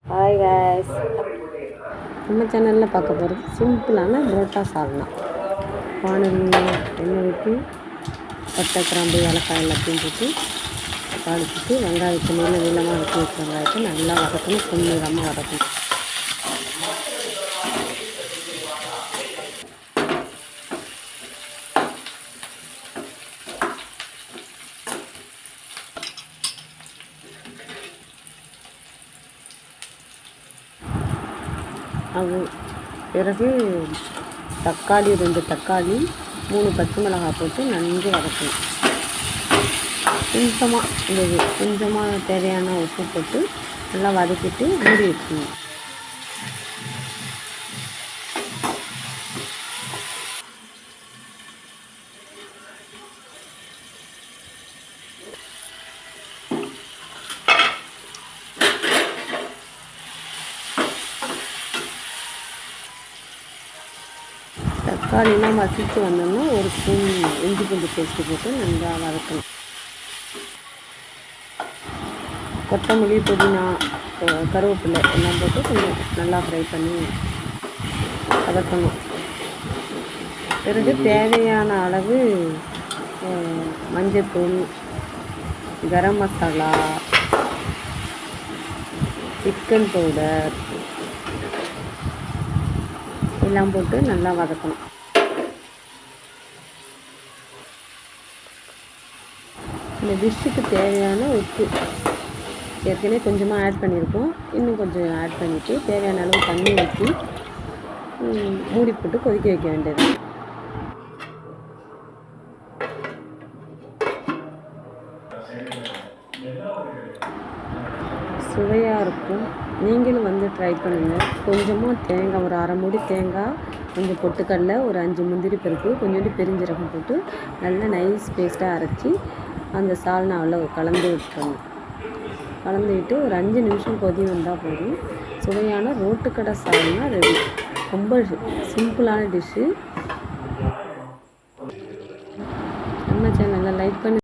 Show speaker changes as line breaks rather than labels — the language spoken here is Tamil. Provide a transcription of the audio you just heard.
ஹாய் guys, நம்ம சேனலில் பார்க்க போகிறது சிம்பிளான புரோட்டா சால்னா. வானலில் எண்ணெய் ஊற்றி பட்டை கிராம்பு ஏலக்காய் எல்லாத்தையும் போட்டு தாளிச்சிட்டு வெங்காயத்தை நீளமாக வெட்டி வச்ச வெங்காயத்தை நல்லா வதக்கணும், பொன்னிறமாக வதக்கணும். அது பிறகு தக்காளி 2 தக்காளி 3 பச்சை மிளகாய் போட்டு நன்கு வதக்கணும். கொஞ்சமாக தேவையான உப்பு போட்டு நல்லா வதக்கிட்டு மூடி வச்சுக்கணும். தக்காளிலாம் மசித்து வந்தோம்னா ஒரு ஸ்பூன் இஞ்சி பூண்டு பேஸ்ட்டு போட்டு நல்லா வதக்கணும். கொத்தமல்லி, புதினா, கருவேப்பிலை எல்லாம் போட்டு கொஞ்சம் நல்லா ஃப்ரை பண்ணி வதக்கணும். பிறகு தேவையான அளவு மஞ்சள்தூள், கரம் மசாலா, சிக்கன் பவுடர் எல்லாம் போட்டு நல்லா வதக்கணும். இந்த டிஷ்ஷுக்கு தேவையான உப்பு ஏற்கனவே கொஞ்சமாக ஆட் பண்ணியிருக்கோம், இன்னும் கொஞ்சம் ஆட் பண்ணிவிட்டு தேவையான அளவு தண்ணி ஊற்றி மூடி போட்டு கொதிக்க வைக்க வேண்டியது. சுவையாக இருக்கும். நீங்களும் ட்ரை பண்ணுங்கள். கொஞ்சமாக தேங்காய், ஒரு அரை மூடி தேங்காய், கொஞ்சம் பொட்டுக்கடலை, ஒரு 5 முந்திரி பருப்பு, கொஞ்சோண்டு பெருஞ்சீரகம் போட்டு நல்லா நைஸ் பேஸ்ட்டாக அரைச்சி அந்த சால்னாவில் கலந்து விட்டு ஒரு 5 நிமிஷம் கொதி வந்தால் போதும். சுவையான ரோட்டுக்கடை சால்னா ரெடி. ரொம்ப சிம்பிளான டிஷ்ஷு. நம்ம சேனலில் லைக் பண்ணி